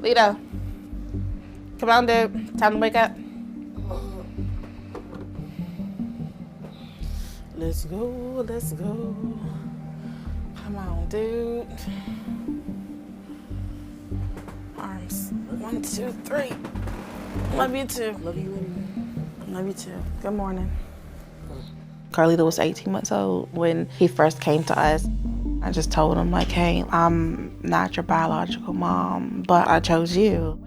Lito. Come on, dude. Time to wake up. Let's go, let's go. Come on, dude. Arms. 1, 2, 3. Love you too. Love you. Love you too. Good morning. Carlito was 18 months old when he first came to us. I just told him, like, hey, I'm not your biological mom, but I chose you.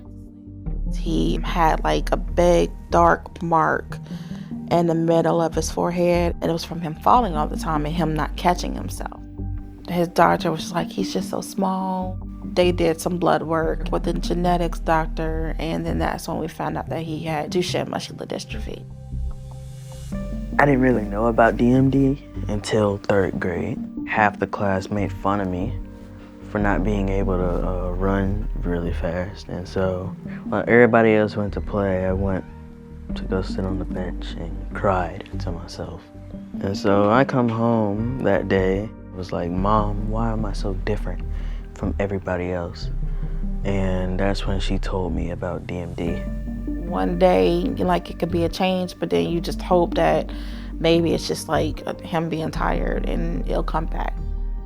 He had like a big dark mark in the middle of his forehead, and it was from him falling all the time and him not catching himself. His doctor was just like, he's just so small. They did some blood work with the genetics doctor, and then that's when we found out that he had Duchenne muscular dystrophy. I didn't really know about DMD until 3rd grade. Half the class made fun of me for not being able to run really fast. And so while everybody else went to play, I went to go sit on the bench and cried to myself. And so I come home that day, was like, Mom, why am I so different from everybody else? And that's when she told me about DMD. One day, like, it could be a change, but then you just hope that maybe it's just like him being tired and it'll come back.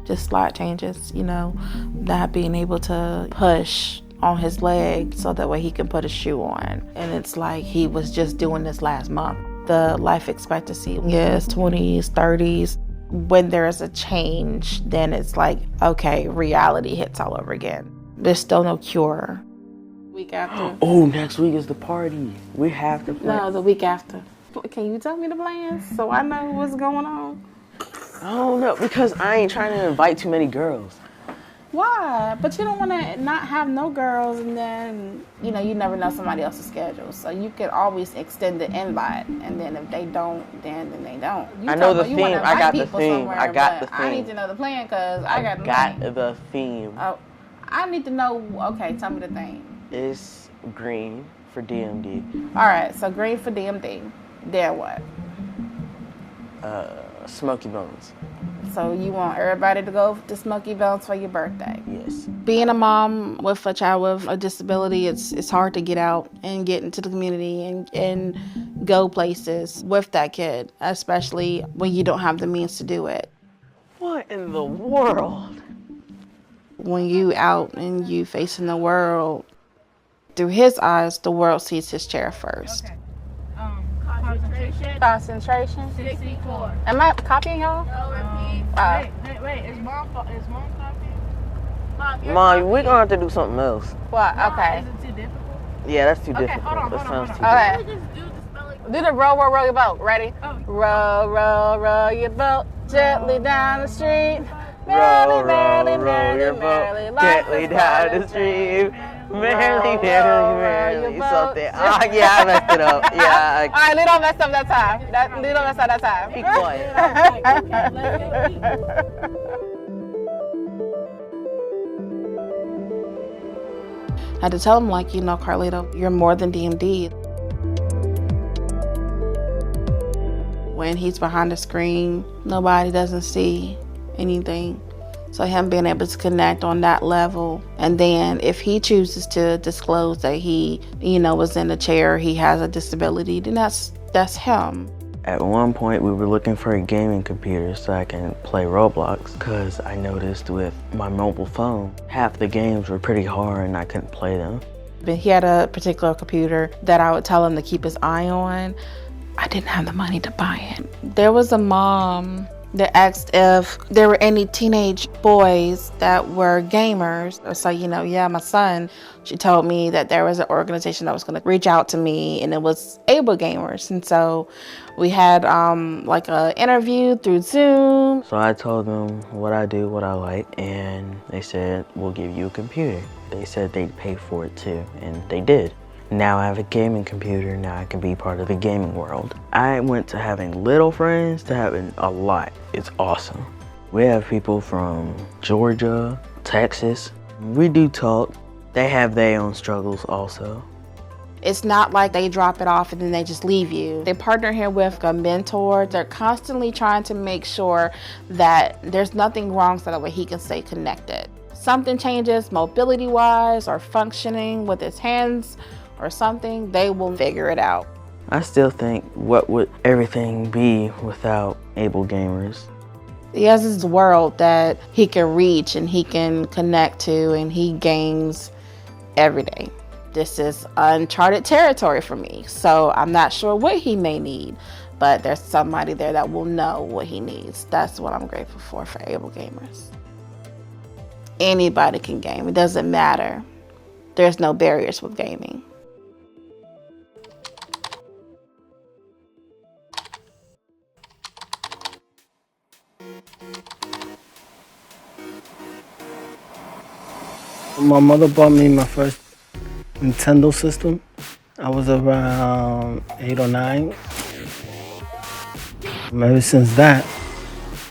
Just slight changes, you know, not being able to push on his leg so that way he can put a shoe on. And it's like he was just doing this last month. The life expectancy is 20s, 30s. When there's a change, then it's like, okay, reality hits all over again. There's still no cure. Week after. Oh, next week is the party. We have to play. No, the week after. Can you tell me the plans so I know what's going on? I don't know, because I ain't trying to invite too many girls. Why? But you don't want to not have no girls, and then, you know, you never know somebody else's schedule. So you could always extend the invite, and then if they don't, then they don't. I know the theme. I got the theme. I got the theme. I need to know the plan because I got the theme. Oh, I need to know. Okay, tell me the theme. It's green for DMD. All right, so green for DMD. Then what? Smoky Bones. So you want everybody to go to Smoky Bones for your birthday? Yes. Being a mom with a child with a disability, it's hard to get out and get into the community and go places with that kid, especially when you don't have the means to do it. What in the world? When you out and you facing the world, through his eyes, the world sees his chair first. Okay. Concentration. Concentration. 64. Am I copying y'all? No, repeat. Wait. Is mom copying? Mom, we're gonna have to do something else. What? Mom, Okay. Is it too difficult? Yeah, that's too difficult. Hold on. That sounds too Okay. Can we just do the spelling? Do the row your boat. Ready? Oh. Row your boat gently down the street. Row your boat gently down the stream. Merrily, something. Oh, yeah, I messed it up. Yeah. All right, Lito messed up that time. Lito messed up that time. Be quiet. I had to tell him, like, you know, Carlito, you're more than DMD. When he's behind the screen, nobody doesn't see anything. So him being able to connect on that level, and then if he chooses to disclose that he, you know, was in a chair, he has a disability, then that's him. At one point, we were looking for a gaming computer so I can play Roblox, because I noticed with my mobile phone, half the games were pretty hard and I couldn't play them. But he had a particular computer that I would tell him to keep his eye on. I didn't have the money to buy it. There was a mom that asked if there were any teenage boys that were gamers. So, you know, yeah, my son, she told me that there was an organization that was going to reach out to me, and it was AbleGamers. And so we had like an interview through Zoom. So I told them what I do, what I like, and they said, we'll give you a computer. They said they'd pay for it too, and they did. Now I have a gaming computer, now I can be part of the gaming world. I went to having little friends to having a lot. It's awesome. We have people from Georgia, Texas. We do talk. They have their own struggles also. It's not like they drop it off and then they just leave you. They partner here with a mentor. They're constantly trying to make sure that there's nothing wrong so that way he can stay connected. something changes mobility-wise or functioning with his hands or something, they will figure it out. I still think, what would everything be without AbleGamers? He has this world that he can reach and he can connect to, and he games every day. This is uncharted territory for me, so I'm not sure what he may need, but there's somebody there that will know what he needs. That's what I'm grateful for AbleGamers. Anybody can game, it doesn't matter. There's no barriers with gaming. My mother bought me my first Nintendo system. I was around 8 or 9. Ever since that,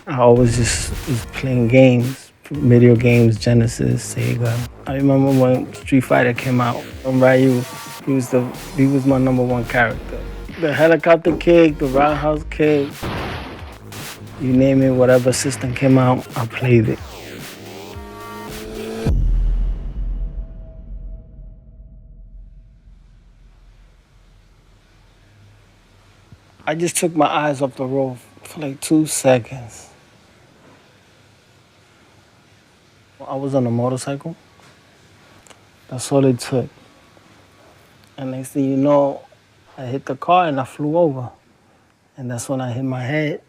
I always just was playing games, video games, Genesis, Sega. I remember when Street Fighter came out, Ryu, he was my #1 character. The helicopter kick, the roundhouse kick, you name it, whatever system came out, I played it. I just took my eyes off the road for like 2 seconds. I was on a motorcycle. That's all it took. And next thing you know, I hit the car and I flew over. And that's when I hit my head.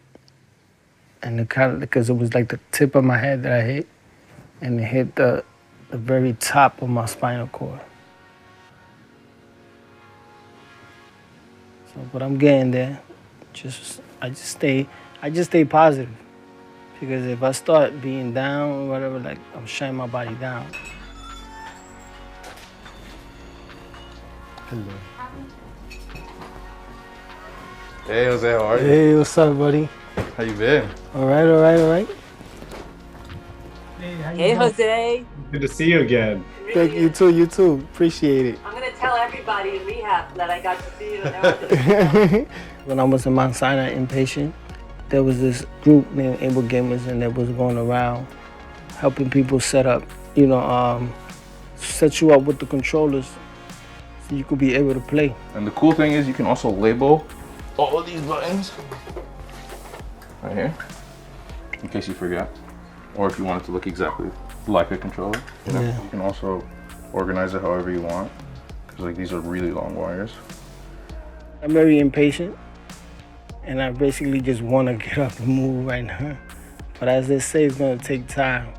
And because it was like the tip of my head that I hit, and it hit the very top of my spinal cord. So, but I'm getting there. I just stay positive, because if I start being down or whatever, like, I'm shutting my body down. Hello. Hey Jose, how are you? Hey, what's up, buddy? How you been? All right. Hey, Jose. Good to see you again. Thank you too. Appreciate it. I'm gonna tell everybody in rehab that I got to see you and everything. When I was in Mount Sinai inpatient, there was this group named AbleGamers, and they was going around helping people set up, set you up with the controllers so you could be able to play. And the cool thing is you can also label all of these buttons right here, in case you forgot, or if you want it to look exactly like a controller. Yeah. You can also organize it however you want, because like these are really long wires. I'm very impatient, and I basically just want to get up and move right now. But as they say, it's going to take time.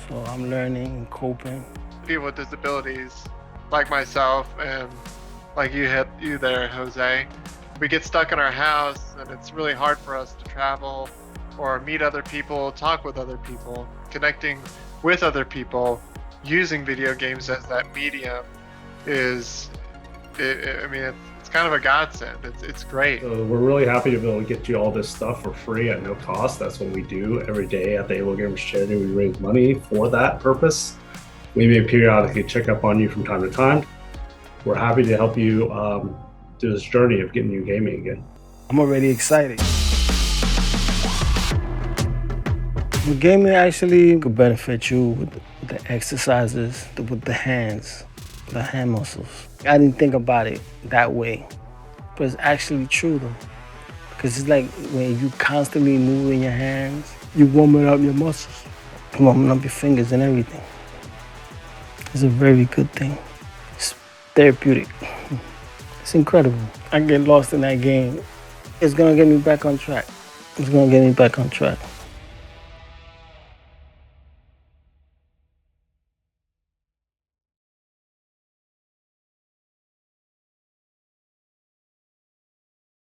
So I'm learning and coping. People with disabilities, like myself and like you there, Jose, we get stuck in our house, and it's really hard for us to travel or meet other people, talk with other people. Connecting with other people using video games as that medium it's kind of a godsend. It's great. So we're really happy to be able to get you all this stuff for free at no cost. That's what we do every day at the AbleGamers charity. We raise money for that purpose. We may periodically check up on you from time to time. We're happy to help you through this journey of getting you gaming again. I'm already excited. The gaming actually could benefit you with the exercises, with the hands, the hand muscles. I didn't think about it that way, but it's actually true though. Because it's like when you constantly moving your hands, you warming up your muscles, warming up your fingers and everything. It's a very good thing. It's therapeutic. It's incredible. I get lost in that game. It's gonna get me back on track. It's gonna get me back on track.